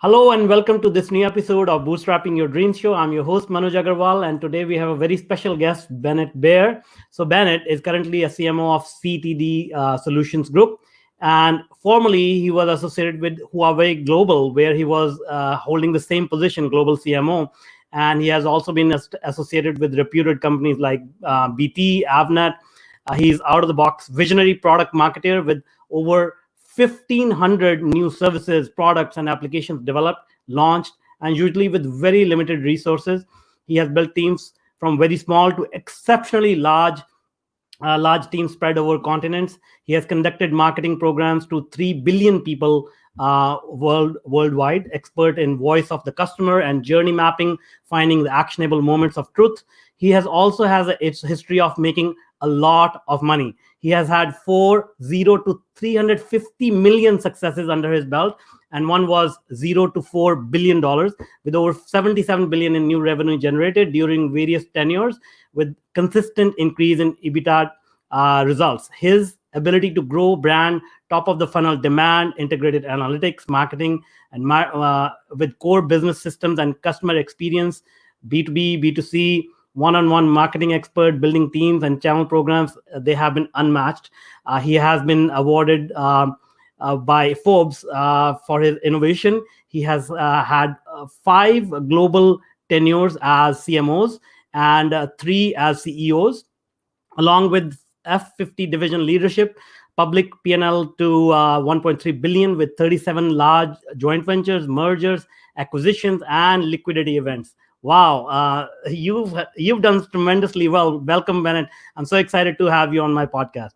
Hello and welcome to this new episode of Bootstrapping Your Dreams show. I'm your host Manuj Aggarwal, and today we have a very special guest, Bennet Bayer. So Bennet is currently a CMO of CTD Solutions Group, and formerly he was associated with Huawei Global, where he was holding the same position, Global CMO. And he has also been associated with reputed companies like BT, Avnet. He's out of the box visionary product marketer with over 1,500 new services, products, and applications developed, launched, and usually with very limited resources. He has built teams from very small to exceptionally large teams spread over continents. He has conducted marketing programs to 3 billion people worldwide, expert in voice of the customer and journey mapping, finding the actionable moments of truth. He has also has its history of making a lot of money. He has had 0 to 350 million successes under his belt, and one was $0 to $4 billion, with over 77 billion in new revenue generated during various tenures, with consistent increase in EBITDA results. His ability to grow brand, top of the funnel demand, integrated analytics, marketing, and with core business systems and customer experience, B2B, B2C, one-on-one marketing expert, building teams and channel programs, they have been unmatched. He has been awarded by Forbes for his innovation. He has had 5 global tenures as CMOs and 3 as CEOs, along with F50 Division leadership, public P&L to 1.3 billion with 37 large joint ventures, mergers, acquisitions, and liquidity events. Wow, you've done tremendously well. Welcome, Bennett. I'm so excited to have you on my podcast.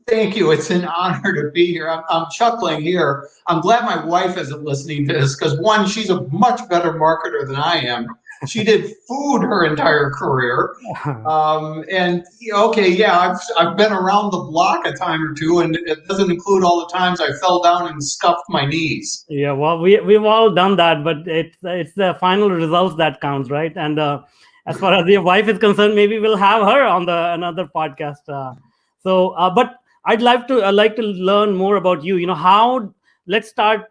Thank you. It's an honor to be here. I'm chuckling here. I'm glad my wife isn't listening to this because, one, she's a much better marketer than I am. She did food her entire career. And okay, yeah, I've been around the block a time or two, and it doesn't include all the times I fell down and scuffed my knees. Yeah, well, we've all done that, but it's the final results that counts, right? And as far as your wife is concerned, maybe we'll have her on another podcast. But I'd like to learn more about you. How? Let's start.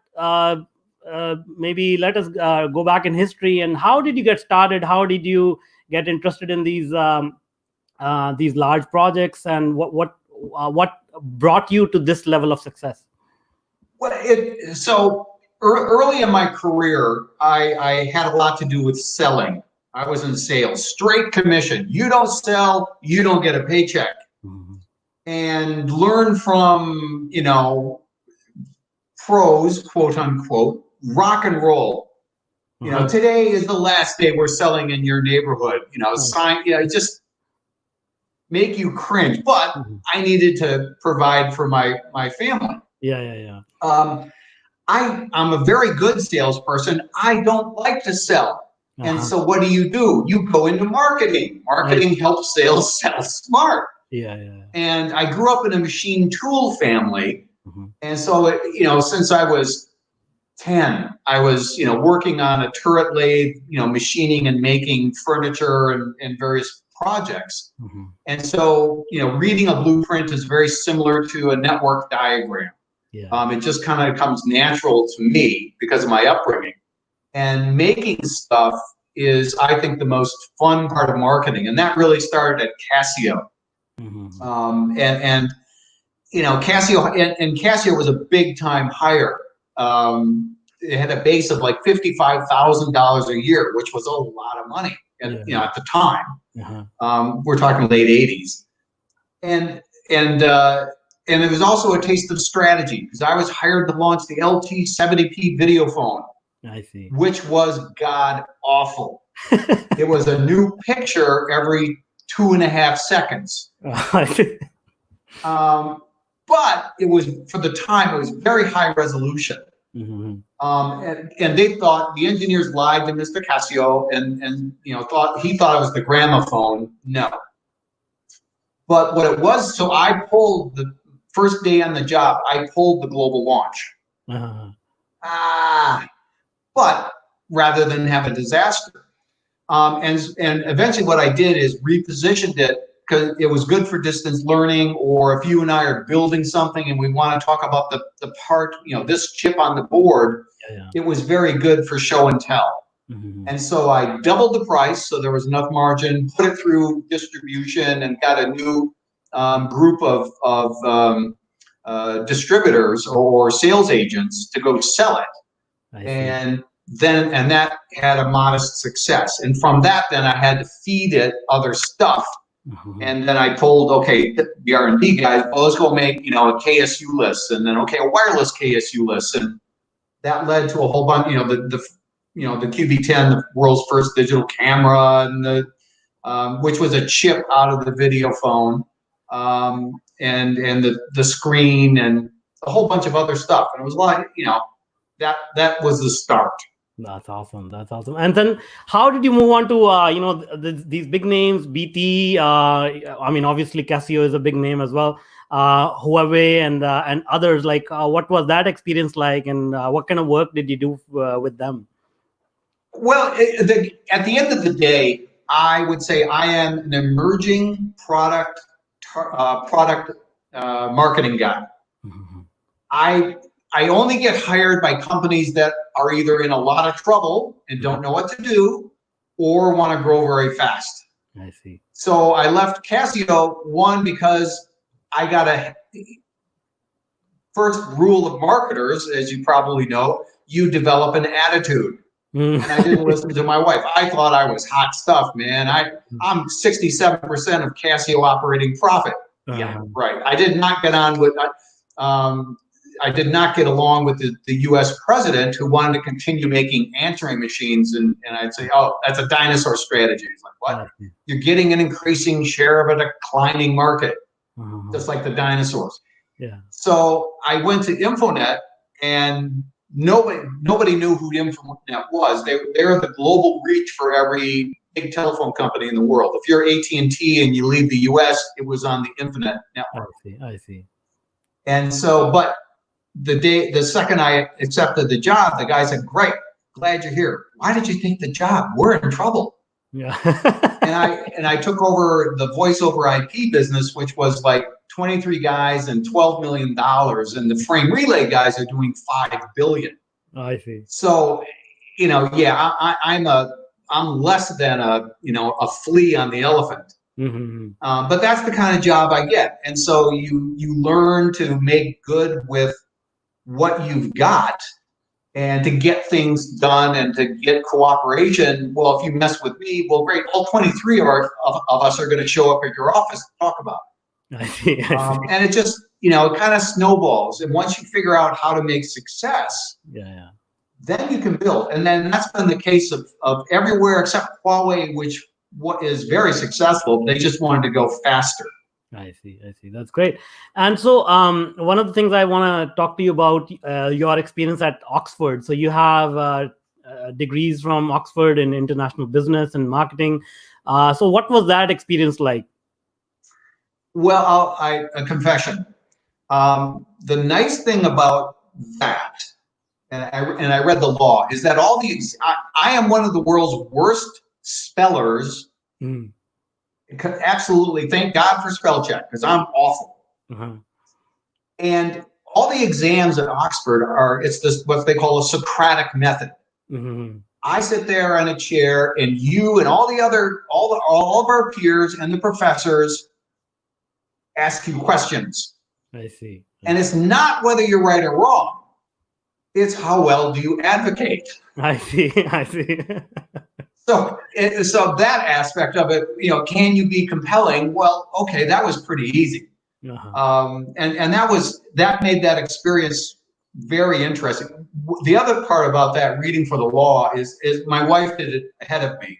Maybe let us go back in history. And how did you get started? How did you get interested in these large projects? And what brought you to this level of success? Well, early in my career, I had a lot to do with selling. I was in sales, straight commission. You don't sell, you don't get a paycheck. Mm-hmm. And learn from, pros, quote unquote, rock and roll. Mm-hmm. Today is the last day we're selling in your neighborhood. Just make you cringe. But mm-hmm. I needed to provide for my family. Yeah. I'm a very good salesperson. I don't like to sell. Uh-huh. And so what do? You go into marketing. Marketing helps sales sell smart. Yeah. And I grew up in a machine tool family. Mm-hmm. And so, since I was 10, I was, working on a turret lathe, machining and making furniture and various projects. Mm-hmm. And so, reading a blueprint is very similar to a network diagram. Yeah. It just kind of comes natural to me because of my upbringing. And making stuff is, I think, the most fun part of marketing. And that really started at Casio. Mm-hmm. Casio was a big time hire. It had a base of like $55,000 a year, which was a lot of money, at the time. Uh-huh. We're talking late '80s, and it was also a taste of strategy because I was hired to launch the LT70P video phone. I see. Which was god awful. It was a new picture every 2.5 seconds. But it was, for the time, it was very high resolution. Mm-hmm. And they thought, the engineers lied to Mr. Casio and thought it was the gramophone. No. But what it was, so I pulled the first day on the job, I pulled the global launch. Uh-huh. But rather than have a disaster. And eventually what I did is repositioned it because it was good for distance learning, or if you and I are building something and we want to talk about the part, this chip on the board, it was very good for show and tell. And so I doubled the price, so there was enough margin, put it through distribution, and got a new group of distributors or sales agents to go sell it. And that had a modest success. And from that, then I had to feed it other stuff. And then I told, okay, the R&D guys, well, let's go make, a KSU list, and then, okay, a wireless KSU list. And that led to a whole bunch, the QB10, the world's first digital camera, and which was a chip out of the video phone, and the screen, and a whole bunch of other stuff. And it was like, that was the start. That's awesome. That's awesome. And then how did you move on to, these big names, BT, obviously Casio is a big name as well, Huawei and others, like what was that experience like, and what kind of work did you do with them? Well, at the end of the day, I would say I am an emerging product marketing guy. I only get hired by companies that are either in a lot of trouble and don't know what to do, or want to grow very fast. I see. So I left Casio, one, because I got a first rule of marketers, as you probably know, you develop an attitude. And I didn't listen to my wife. I thought I was hot stuff, man. I'm 67% of Casio operating profit. Yeah, right. I did not get on with I did not get along with the U.S. president, who wanted to continue making answering machines, and I'd say, oh, that's a dinosaur strategy. He's like, what? You're getting an increasing share of a declining market, just like the dinosaurs. Yeah. So I went to Infonet, and nobody knew who Infonet was. They're the global reach for every big telephone company in the world. If you're AT&T and you leave the U.S., it was on the Infonet network. I see. And so, but the second I accepted the job, the guy said, "Great, glad you're here. Why did you take the job? We're in trouble." Yeah. and I took over the voice over IP business, which was like 23 guys and $12 million, and the frame relay guys are doing $5 billion. I see. So, I'm less than a flea on the elephant. But that's the kind of job I get. And so you learn to make good with what you've got, and to get things done, and to get cooperation. Well, if you mess with me, well, great. All 23 of us are going to show up at your office to talk about it. I see. And it just, it kind of snowballs. And once you figure out how to make success, then you can build. And then that's been the case of everywhere except Huawei, which is very successful. They just wanted to go faster. I see. That's great. And so one of the things I want to talk to you about, your experience at Oxford. So you have degrees from Oxford in international business and marketing. So what was that experience like? Well, a confession. The nice thing about that, and I read the law, is that I am one of the world's worst spellers. Absolutely, thank God for spell check, because I'm awful. And all the exams at Oxford it's what they call a Socratic method. I sit there in a chair, and you and all of our peers and the professors ask you questions. I see. And it's not whether you're right or wrong. It's how well do you advocate. I see. So that aspect of it, can you be compelling? Well, okay, that was pretty easy. And that made that experience very interesting. The other part about that, reading for the law, is my wife did it ahead of me,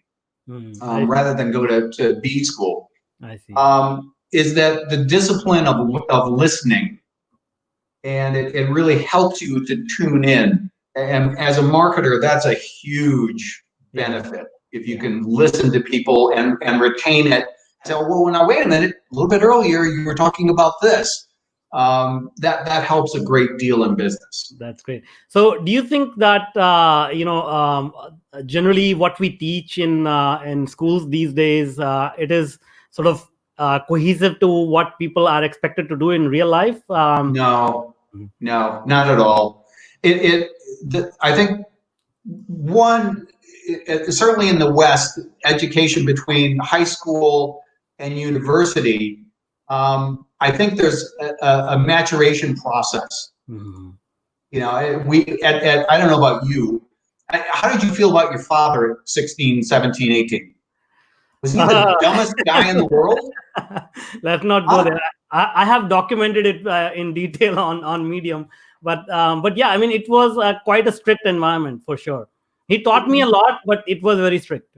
rather than go to B school. I see. Is that the discipline of listening, and it really helps you to tune in. And as a marketer, that's a huge benefit. If you can listen to people and retain it. So, well, now wait a minute, a little bit earlier you were talking about this. That helps a great deal in business. That's great. So do you think that, generally what we teach in schools these days, it is sort of cohesive to what people are expected to do in real life? No, not at all. I think certainly in the West, education between high school and university, I think there's a maturation process. Mm-hmm. You know, I don't know about you. How did you feel about your father at 16, 17, 18? Was he the dumbest guy in the world? Let's not go there. I have documented it in detail on Medium, but yeah, I mean, it was quite a strict environment for sure. He taught me a lot, but it was very strict.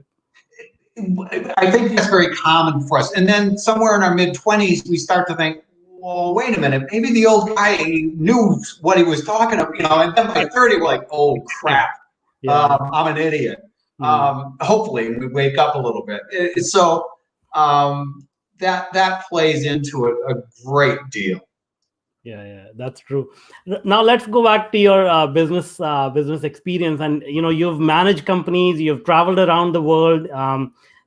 I think that's very common for us. And then somewhere in our mid-20s, we start to think, well, wait a minute, maybe the old guy knew what he was talking about, you know, and then by 30, we're like, oh, crap, I'm an idiot. Hopefully we wake up a little bit. So that plays into it a great deal. Yeah, that's true. Now let's go back to your business experience. And you've managed companies, you've traveled around the world,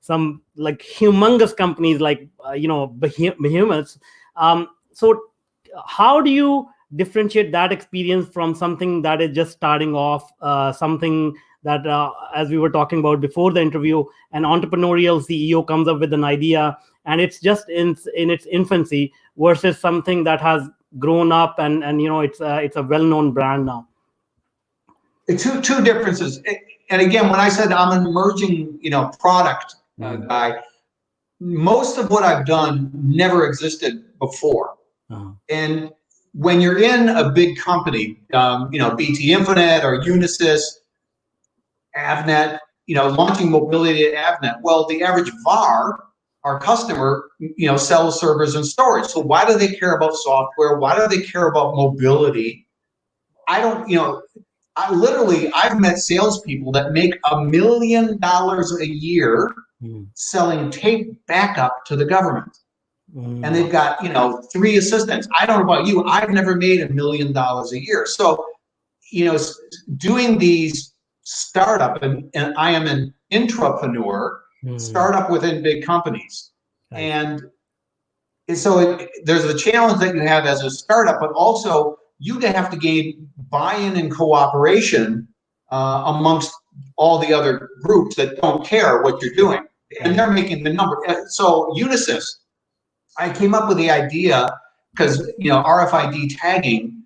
some like humongous companies like behemoths. So how do you differentiate that experience from something that is just starting off, something that, as we were talking about before the interview, an entrepreneurial CEO comes up with an idea and it's just in its infancy, versus something that has grown up and it's a well-known brand now? Two differences. And again, when I said I'm an emerging product guy, most of what I've done never existed before. And when you're in a big company, BT Infinite or Unisys, Avnet, launching mobility at Avnet, well, the average VAR, our customer, sells servers and storage. So why do they care about software? Why do they care about mobility? I don't, I've met salespeople that make $1 million a year selling tape backup to the government. And they've got, 3 assistants. I don't know about you. I've never made $1 million a year. So, doing these startup, and I am an intrapreneur, startup within big companies. And so there's a challenge that you have as a startup, but also you have to gain buy-in and cooperation amongst all the other groups that don't care what you're doing. And they're making the number. So Unisys, I came up with the idea because, RFID tagging,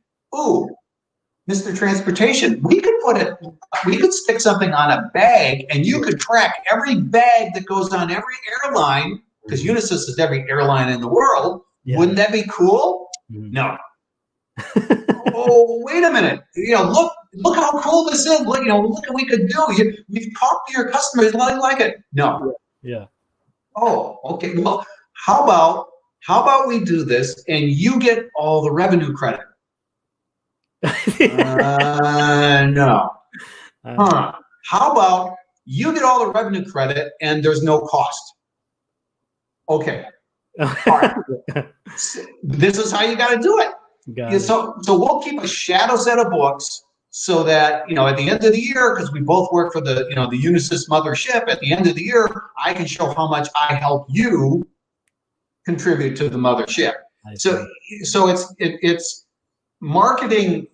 Mr. Transportation, we could stick something on a bag and you could track every bag that goes on every airline, because Unisys is every airline in the world. Wouldn't that be cool? No. Oh, wait a minute. Look how cool this is. Look what we could do. You've talked to your customers, like it. No. Yeah. Oh, okay. Well, how about we do this and you get all the revenue credit? No. How about you get all the revenue credit and there's no cost? Okay. All right. This is how you got to do it. So we'll keep a shadow set of books so that, at the end of the year, because we both work for the, the Unisys mothership, at the end of the year, I can show how much I help you contribute to the mothership. So it's marketing.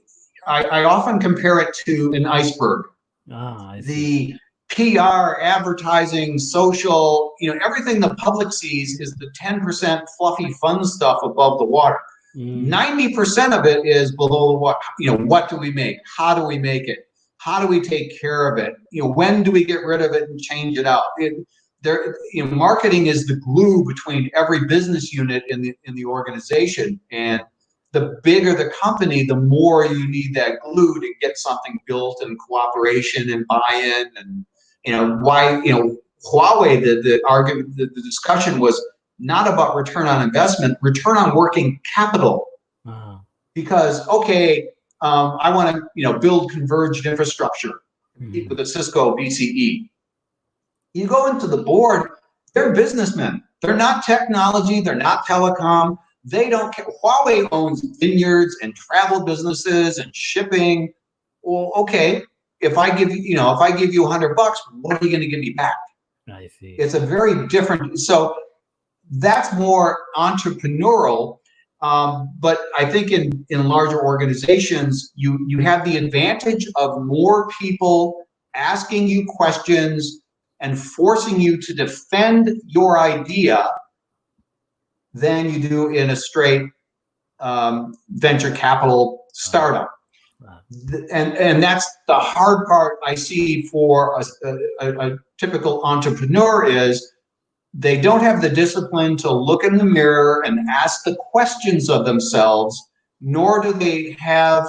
I often compare it to an iceberg. The PR, advertising, social, everything the public sees is the 10% fluffy fun stuff above the water. 90% of it is below the water. What do we make? How do we make it? How do we take care of it? When do we get rid of it and change it out? Marketing is the glue between every business unit in the organization, and the bigger the company, the more you need that glue to get something built, and cooperation and buy-in. And why Huawei, the argument, the discussion was not about return on investment, return on working capital. Because I want to build converged infrastructure with a Cisco BCE. You go into the board, they're businessmen. They're not technology. They're not telecom. They don't care. Huawei owns vineyards and travel businesses and shipping. Well, okay, if I give you $100, what are you going to give me back? I see. It's a very different. So that's more entrepreneurial. But I think in larger organizations, you have the advantage of more people asking you questions and forcing you to defend your idea than you do in a straight venture capital startup. And that's the hard part I see for a typical entrepreneur is they don't have the discipline to look in the mirror and ask the questions of themselves, nor do they have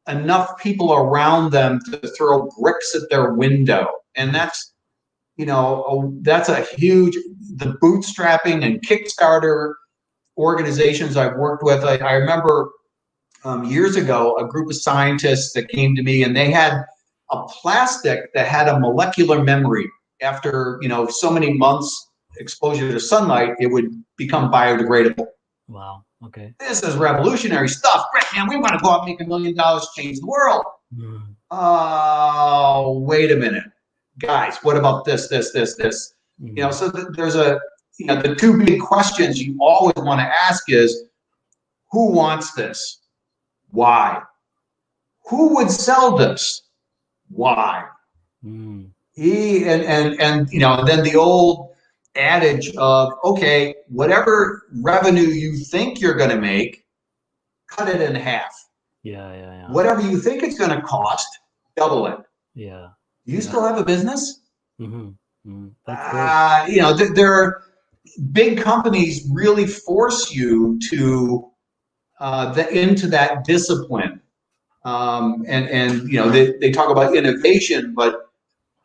enough people around them to throw bricks at their window. And that's, that's a huge, the bootstrapping and Kickstarter organizations I've worked with. I remember years ago, a group of scientists that came to me and they had a plastic that had a molecular memory. After, so many months exposure to sunlight, it would become biodegradable. Wow. Okay. This is revolutionary stuff. Great, man. We want to go out and make $1 million, change the world. Oh, wait a minute. Guys, what about this? So there's the two big questions you always want to ask is, who wants this? Why? Who would sell this? Why? And then the old adage of, okay, whatever revenue you think you're going to make, cut it in half. Yeah. Whatever you think it's going to cost, double it. Yeah. You still have a business? That's great. There are big companies really force you to into that discipline. They talk about innovation, but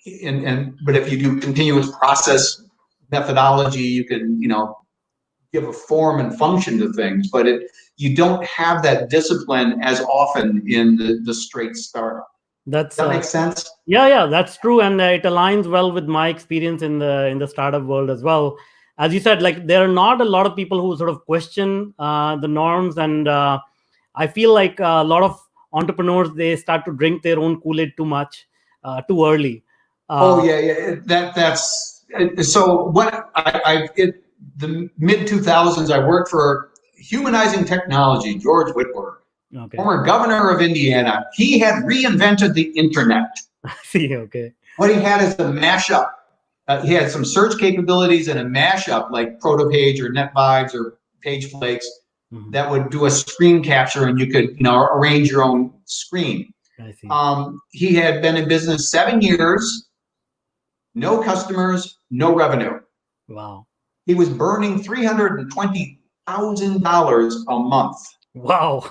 if you do continuous process methodology, you can give a form and function to things, but you don't have that discipline as often in the straight startup. Does that make sense? Yeah, that's true, and it aligns well with my experience in the startup world as well. As you said, like there are not a lot of people who sort of question the norms, and I feel like a lot of entrepreneurs, they start to drink their own Kool-Aid too much, too early. That's so. What in the mid 2000s, I worked for Humanizing Technology, George Whitworth, former governor of Indiana. He had reinvented the internet. I see. Okay. What he had is a mashup. He had some search capabilities and a mashup like ProtoPage or NetVibes or PageFlakes that would do a screen capture, and you could arrange your own screen. I see. He had been in business 7 years. No customers, no revenue. Wow. He was burning $320,000 a month. Wow.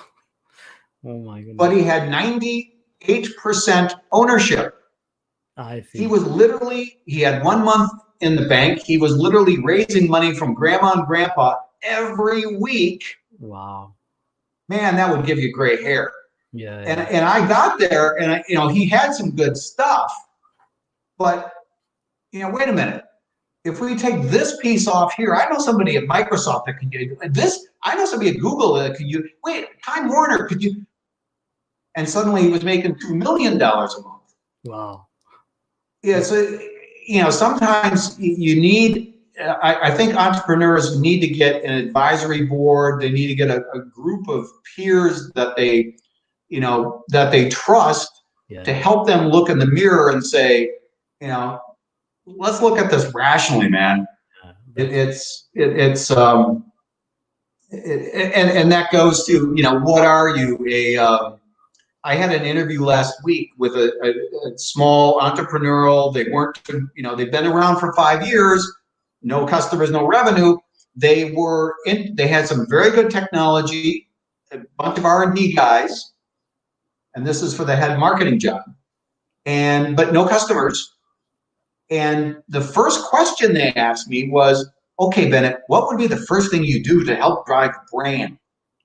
Oh my goodness. But he had 98% ownership. I see. He had 1 month in the bank. He was literally raising money from grandma and grandpa every week. Wow. Man, that would give you gray hair. Yeah. And I got there and he had some good stuff, but wait a minute. If we take this piece off here, I know somebody at Microsoft that can do this. I know somebody at Google that can use. Wait, Time Warner, could you? And suddenly he was making $2 million a month. Wow. Yeah. So sometimes you need. I think entrepreneurs need to get an advisory board. They need to get a group of peers that they trust to help them look in the mirror and say, let's look at this rationally, man. And that goes to, what are you? I had an interview last week with a small entrepreneurial. They weren't, they've been around for 5 years, no customers, no revenue. They had some very good technology, a bunch of R&D guys, and this is for the head marketing job, but no customers. And the first question they asked me was, okay, Bennett, what would be the first thing you do to help drive brand?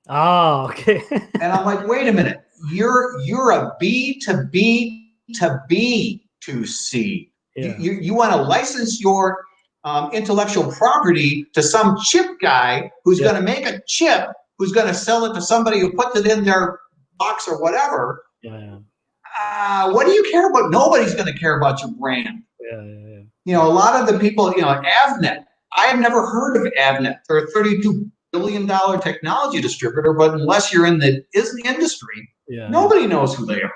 Oh, okay. And I'm like, wait a minute, you're a B to B to B to C. Yeah. You want to license your intellectual property to some chip guy who's going to make a chip, who's going to sell it to somebody who puts it in their box or whatever. Yeah. What do you care about? Nobody's going to care about your brand. Yeah. A lot of the people, Avnet, I have never heard of Avnet. They're a $32 billion-dollar technology distributor, but unless you're in the industry, nobody knows who they are.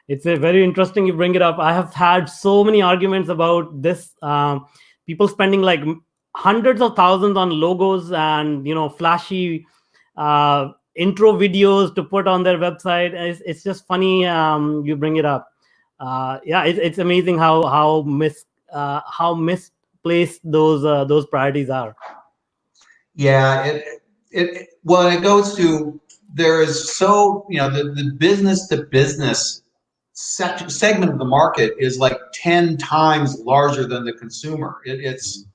It's a very interesting you bring it up. I have had so many arguments about this. People spending like hundreds of thousands on logos and flashy intro videos to put on their website. It's just funny you bring it up. It's amazing how misplaced those priorities are. Yeah, it goes to, there is the business to business segment of the market is like 10 times larger than the consumer. It's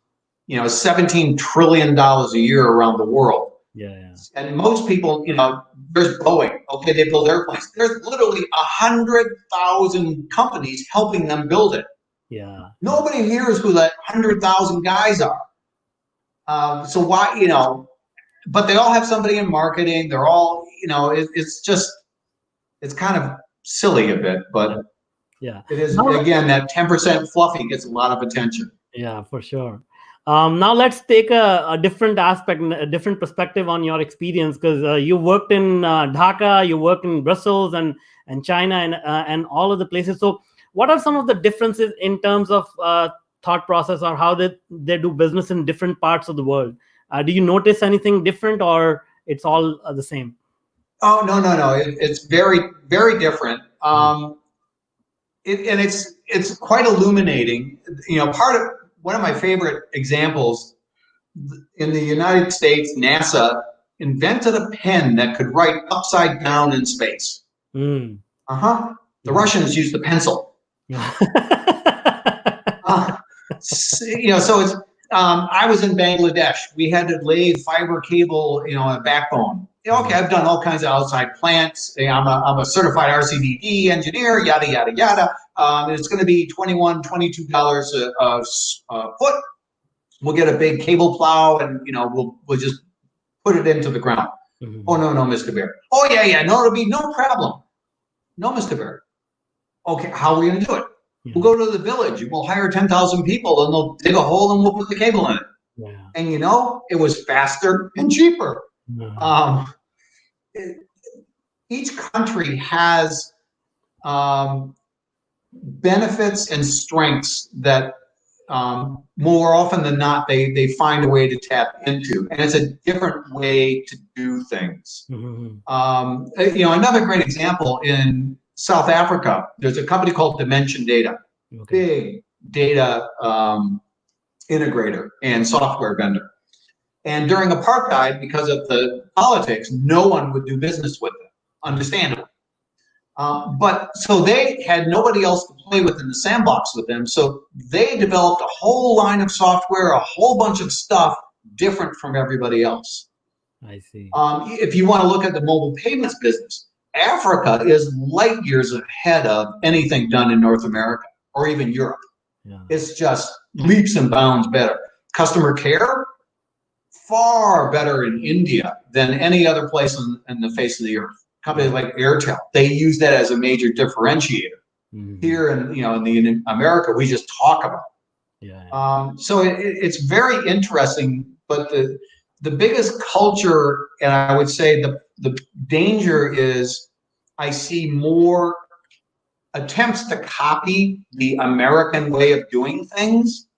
$17 trillion a year around the world. Yeah. And most people, there's Boeing. Okay, they build airplanes. There's literally 100,000 companies helping them build it. Yeah. Nobody hears who that 100,000 guys are. So why, but they all have somebody in marketing. They're all, it's kind of silly a bit, but yeah, it is, again, that 10% fluffy gets a lot of attention. Yeah, for sure. Now let's take a different aspect, a different perspective on your experience, because you worked in Dhaka, you worked in Brussels and China and all of the places. So what are some of the differences in terms of thought process, or how they do business in different parts of the world? Do you notice anything different, or it's all the same? Oh, no. It's very, very different. And it's quite illuminating. One of my favorite examples, in the United States, NASA invented a pen that could write upside down in space. The Russians used the pencil. So it's, I was in Bangladesh. We had to lay fiber cable, a backbone. Okay, I've done all kinds of outside plants. I'm a certified RCDD engineer, yada, yada, yada. It's going to be $21, $22 a foot. We'll get a big cable plow and, we'll just put it into the ground. Oh, no, Mr. Bayer. Oh, yeah, no, it'll be no problem. No, Mr. Bayer. Okay, how are we going to do it? We'll go to the village. We'll hire 10,000 people and they'll dig a hole and we'll put the cable in it. Yeah. And it was faster and cheaper. Each country has benefits and strengths that more often than not they find a way to tap into, and it's a different way to do things. Another great example, in South Africa, there's a company called Dimension Data, big data integrator and software vendor. And during apartheid, because of the politics, no one would do business with them, understandably. But so they had nobody else to play with in the sandbox with them. So they developed a whole line of software, a whole bunch of stuff different from everybody else. I see. If you want to look at the mobile payments business, Africa is light years ahead of anything done in North America or even Europe. Yeah. It's just leaps and bounds better. Customer care, far better in India than any other place in the face of the earth. Companies like Airtel, they use that as a major differentiator. Here in America, we just talk about it. So it's very interesting, but the biggest culture, and I would say the danger is, I see more attempts to copy the American way of doing things,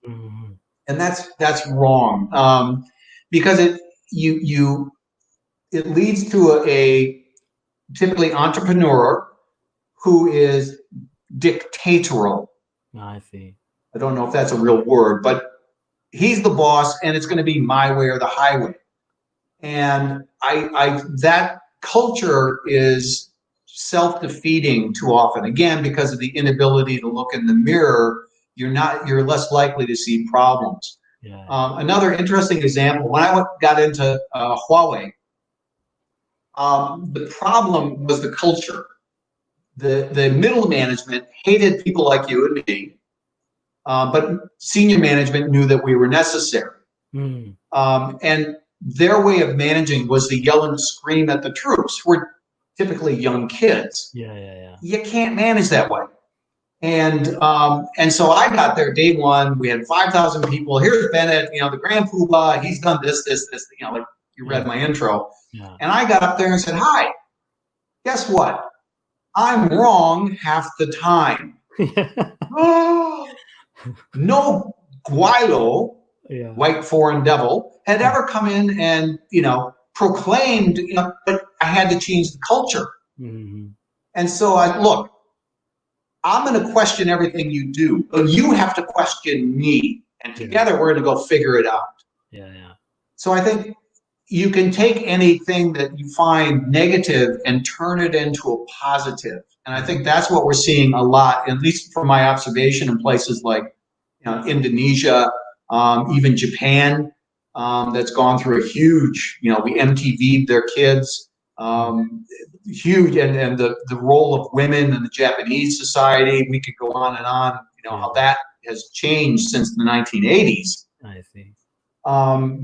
and that's wrong, because it leads to a typically entrepreneur who is dictatorial. I see. I don't know if that's a real word, but he's the boss, and it's going to be my way or the highway. And that culture is self-defeating too often. Again, because of the inability to look in the mirror, you're less likely to see problems. Another interesting example, when I got into Huawei, the problem was the culture. The middle management hated people like you and me, but senior management knew that we were necessary. And their way of managing was to yell and scream at the troops, who were typically young kids. You can't manage that way. And so I got there day one. We had 5,000 people. Here's Bennett, the grand poobah. He's done this, like You read my intro. Yeah. And I got up there and said, hi, guess what? I'm wrong half the time. No guilo, white foreign devil, had ever come in and, proclaimed, but I had to change the culture. Mm-hmm. And so look, I'm going to question everything you do, but you have to question me. And together we're going to go figure it out. Yeah. So I think you can take anything that you find negative and turn it into a positive. And I think that's what we're seeing a lot, at least from my observation in places like Indonesia, even Japan, that's gone through a huge, we MTV'd their kids, huge, and the role of women in the Japanese society, we could go on and on, how that has changed since the 1980s. I see.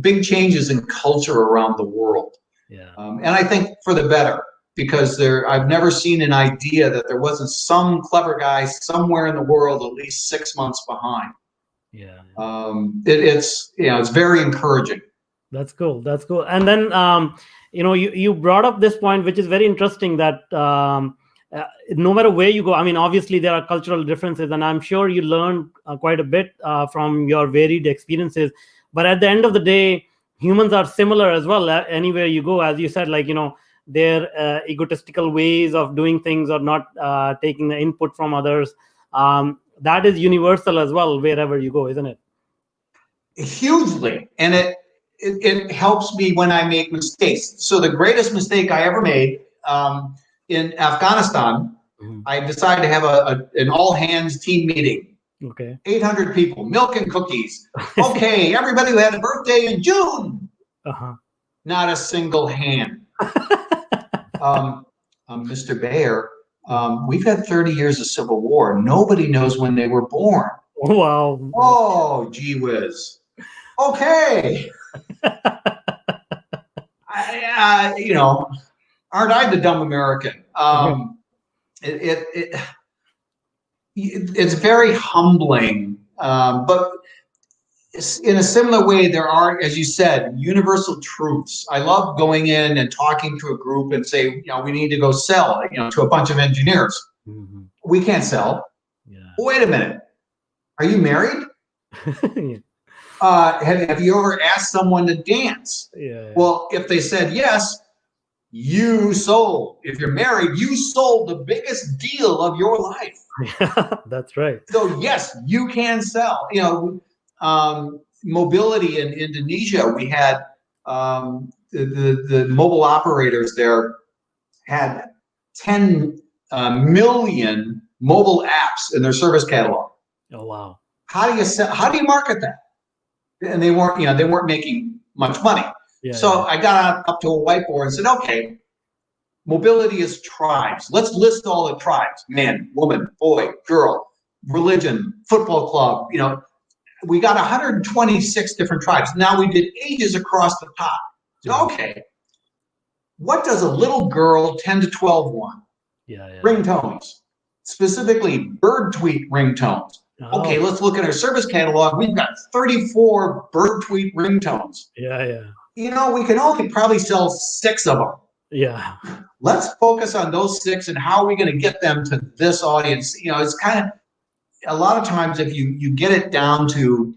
Big changes in culture around the world. Yeah. And I think for the better, because I've never seen an idea that there wasn't some clever guy somewhere in the world at least 6 months behind. Yeah. It's very encouraging. That's cool. That's cool. And then, you brought up this point, which is very interesting, that no matter where you go, I mean, obviously there are cultural differences, and I'm sure you learned quite a bit from your varied experiences. But at the end of the day, humans are similar as well. Anywhere you go, as you said, like, their egotistical ways of doing things or not taking the input from others. That is universal as well, wherever you go, isn't it? Hugely. And it helps me when I make mistakes. So the greatest mistake I ever made in Afghanistan, I decided to have an all-hands team meeting. Okay. 800 people, milk and cookies. Okay, everybody who had a birthday in June. Not a single hand. Mr. Bayer, we've had 30 years of civil war. Nobody knows when they were born. Wow. Oh, gee whiz. Okay. Aren't I the dumb American? It's very humbling, but in a similar way, there are, as you said, universal truths. I love going in and talking to a group and say, we need to go sell, to a bunch of engineers. Mm-hmm. We can't sell. Yeah. Wait a minute. Are you married? Have you ever asked someone to dance? Yeah. Well, if they said yes, you sold. If you're married, you sold the biggest deal of your life. Yeah, that's right. So yes, you can sell. Mobility in Indonesia, we had the mobile operators there had 10 million mobile apps in their service catalog. Oh wow! How do you market that? And they weren't making much money. Yeah, so I got up to a whiteboard and said, okay, mobility is tribes. Let's list all the tribes: man, woman, boy, girl, religion, football club. We got 126 different tribes. Now we did ages across the top. So, okay, what does a little girl 10 to 12 want? Ringtones, specifically bird tweet ringtones. Oh. Okay, let's look at our service catalog. We've got 34 bird tweet ringtones. Yeah. We can only probably sell 6 of them. Yeah. Let's focus on those 6 and how are we going to get them to this audience? It's kind of, a lot of times if you get it down to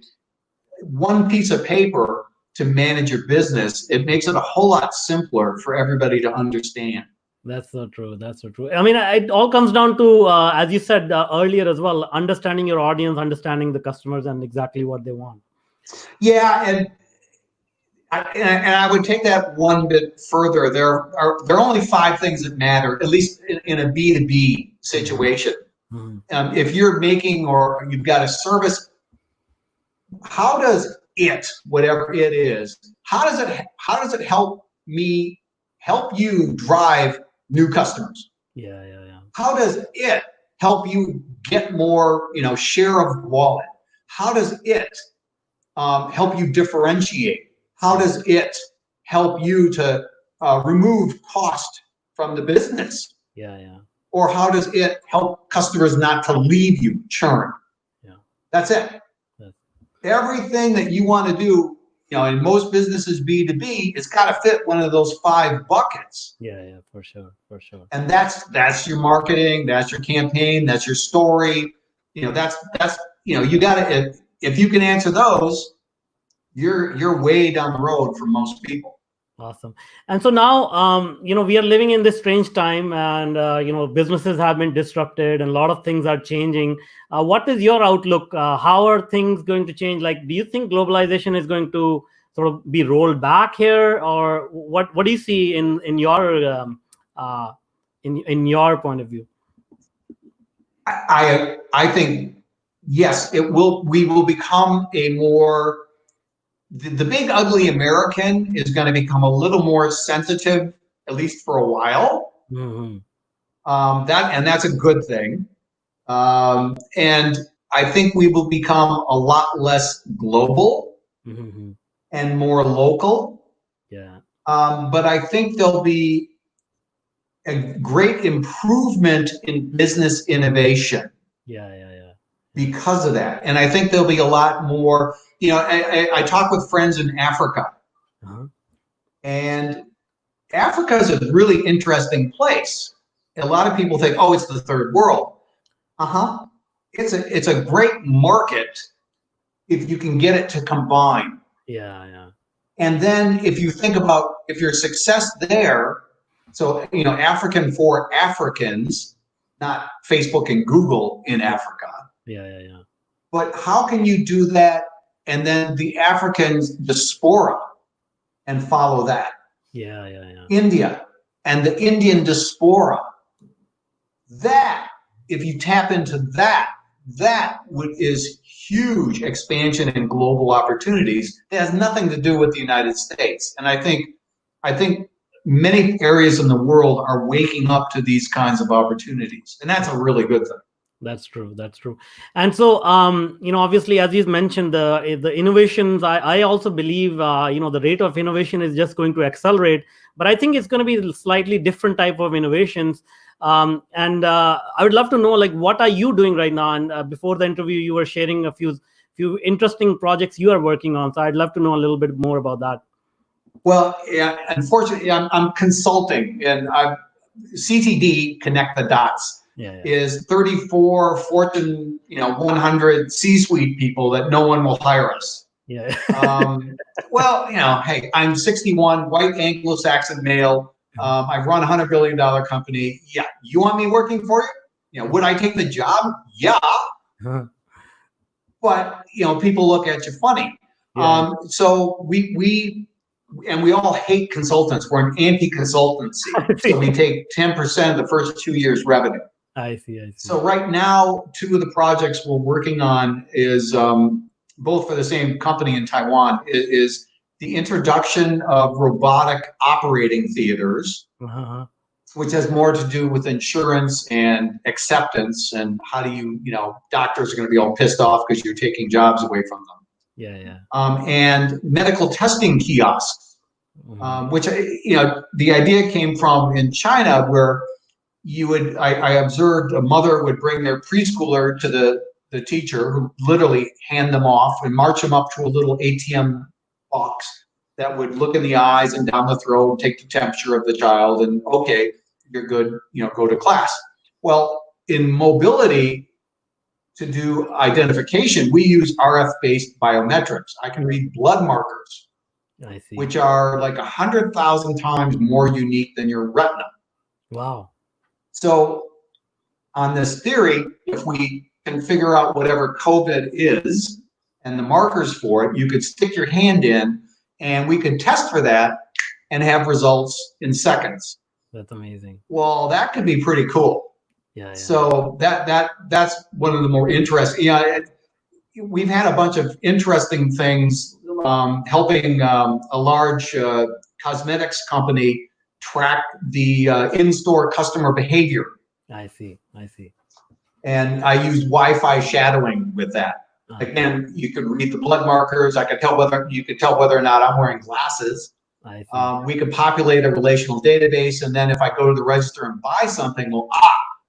one piece of paper to manage your business, it makes it a whole lot simpler for everybody to understand. That's so true. That's so true. I mean, it all comes down to, as you said earlier as well, understanding your audience, understanding the customers and exactly what they want. Yeah, and I would take that one bit further. There are only 5 things that matter, at least in a B2B situation. Mm-hmm. If you're making or you've got a service, how does it, whatever it is, how does it help you drive new customers? Yeah. How does it help you get more, share of wallet? How does it help you differentiate? How does it help you to remove cost from the business? Yeah. Or how does it help customers not to leave you, churn? Yeah. That's it. Everything that you want to do in most businesses B2B, it's got to fit one of those 5 buckets. Yeah, for sure, for sure. And that's your marketing, that's your campaign, that's your story. That's you got to, if you can answer those, you're way down the road for most people. Awesome. And so now, we are living in this strange time, and businesses have been disrupted, and a lot of things are changing. What is your outlook? How are things going to change? Like, do you think globalization is going to sort of be rolled back here, or what? What do you see in your in your point of view? I think yes, it will. We will become a more the big ugly American is going to become a little more sensitive, at least for a while. Mm-hmm. That's a good thing. And I think we will become a lot less global Mm-hmm. and more local. Yeah. But I think there'll be a great improvement in business innovation. Yeah. Because of that. And I think there'll be a lot more, I talk with friends in Africa. Uh-huh. And Africa is a really interesting place. A lot of people think, oh, it's the third world. It's a great market if you can get it to combine. Yeah. And then if you think about if your success there, so African for Africans, not Facebook and Google in Africa. Yeah. But how can you do that and then the Africans diaspora and follow that? Yeah. India and the Indian diaspora. That, if you tap into that is huge expansion and global opportunities. It has nothing to do with the United States. And I think many areas in the world are waking up to these kinds of opportunities. And that's a really good thing. That's true. And so, obviously, as you mentioned, the innovations, I also believe, the rate of innovation is just going to accelerate. But I think it's going to be slightly different type of innovations. And I would love to know, like, what are you doing right now? And before the interview, you were sharing a few interesting projects you are working on. So I'd love to know a little bit more about that. Well, yeah, unfortunately, I'm consulting, and CTD, Connect the Dots. Is 34 Fortune 100 C-suite people that no one will hire us. Yeah. Well, hey, I'm 61, white Anglo-Saxon male. I run a $100 billion company. Yeah, you want me working for you? Would I take the job? Yeah. But people look at you funny. Yeah. So we all hate consultants. We're an anti-consultancy. So we take 10% of the first 2 years' revenue. I see. So right now, 2 of the projects we're working on is both for the same company in Taiwan, is the introduction of robotic operating theaters, which has more to do with insurance and acceptance and how do doctors are going to be all pissed off because you're taking jobs away from them. Yeah. And medical testing kiosks, which the idea came from in China where I observed a mother would bring their preschooler to the teacher who literally hand them off and march them up to a little ATM box that would look in the eyes and down the throat, take the temperature of the child, and okay, you're good, go to class. Well, in mobility, to do identification, we use RF-based biometrics. I can read blood markers, I see. which are like 100,000 times more unique than your retina. Wow. So on this theory, if we can figure out whatever COVID is and the markers for it, you could stick your hand in and we could test for that and have results in seconds. That's amazing. Well, that could be pretty cool. Yeah. So that's one of the more interesting. We've had a bunch of interesting things helping a large cosmetics company track the in-store customer behavior. I see. And I used Wi-Fi shadowing with that. Again, you could read the blood markers. You could tell whether or not I'm wearing glasses. I see. We could populate a relational database, and then if I go to the register and buy something, well,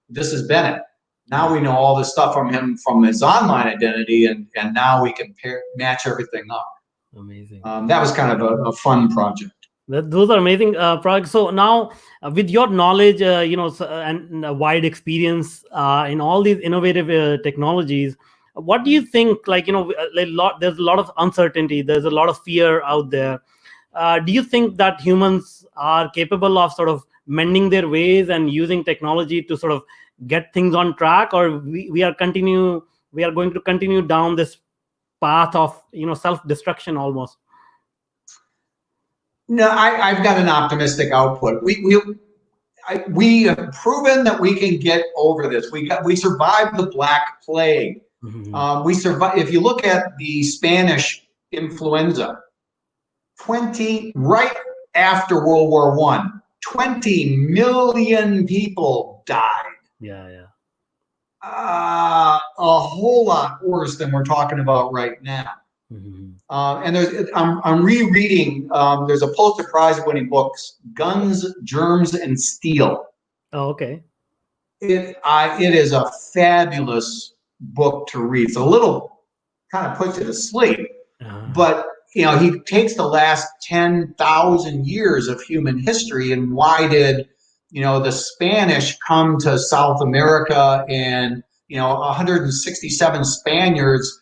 this is Bennett. Now we know all this stuff from him from his online identity, and now we can match everything up. Amazing. That was kind of a fun project. Those are amazing projects. So now, with your knowledge, and wide experience in all these innovative technologies, what do you think? There's a lot of uncertainty. There's a lot of fear out there. Do you think that humans are capable of sort of mending their ways and using technology to sort of get things on track, or we are going to continue down this path of self-destruction almost? No, I've got an optimistic output. We have proven that we can get over this. We survived the Black Plague. We survived. If you look at the Spanish influenza, right after World War I, 20 million people died. Yeah. A whole lot worse than we're talking about right now. And I'm rereading. There's a Pulitzer Prize-winning book, Guns, Germs, and Steel. Oh, okay. It is a fabulous book to read. It's a little kind of puts you to sleep, but he takes the last 10,000 years of human history and why did the Spanish come to South America and 167 Spaniards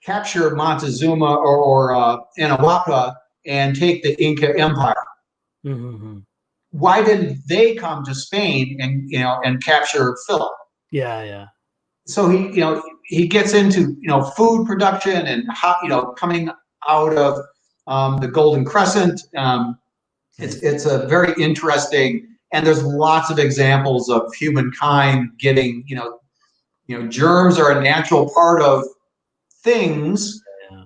capture Montezuma or Anahuaca and take the Inca Empire. Why didn't they come to Spain and capture Philip? Yeah. So he gets into food production and how coming out of the Golden Crescent. It's a very interesting, and there's lots of examples of humankind getting germs are a natural part of things,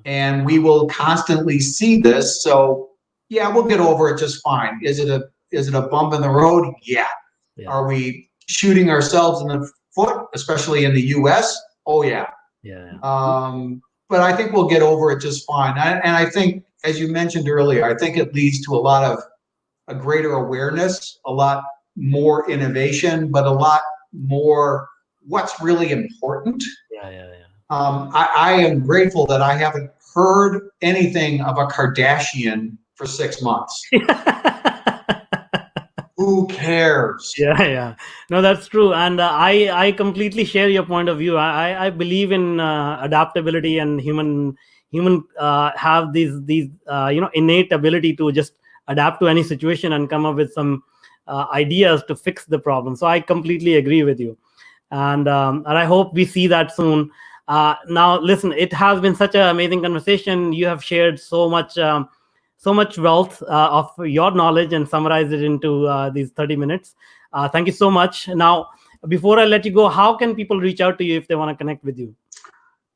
and we will constantly see this. So yeah, we'll get over it just fine. Is it a bump in the road? Yeah. Are we shooting ourselves in the foot, especially in the U.S.? Oh yeah. But I think we'll get over it just fine. And I think, as you mentioned earlier, I think it leads to a greater awareness, a lot more innovation, but a lot more what's really important. I am grateful that I haven't heard anything of a Kardashian for 6 months. Who cares? Yeah. No, that's true. And I completely share your point of view. I believe in adaptability, and human have these innate ability to just adapt to any situation and come up with some ideas to fix the problem. So I completely agree with you. And I hope we see that soon. Now, listen, it has been such an amazing conversation. You have shared so much wealth of your knowledge and summarized it into these 30 minutes. Thank you so much. Now, before I let you go, how can people reach out to you if they want to connect with you?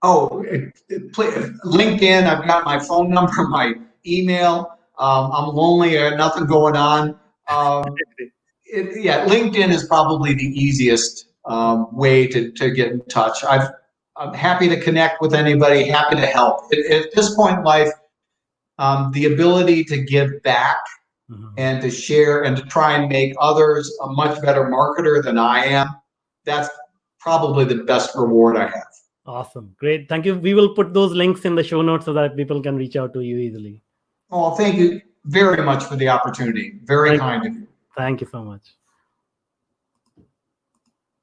Oh, LinkedIn. I've got my phone number, my email. I'm lonely. I have nothing going on. LinkedIn is probably the easiest way to get in touch. I'm happy to connect with anybody, happy to help. At this point in life, the ability to give back and to share and to try and make others a much better marketer than I am, that's probably the best reward I have. Awesome. Great. Thank you. We will put those links in the show notes so that people can reach out to you easily. Oh, thank you very much for the opportunity. Very kind of you. Thank you so much.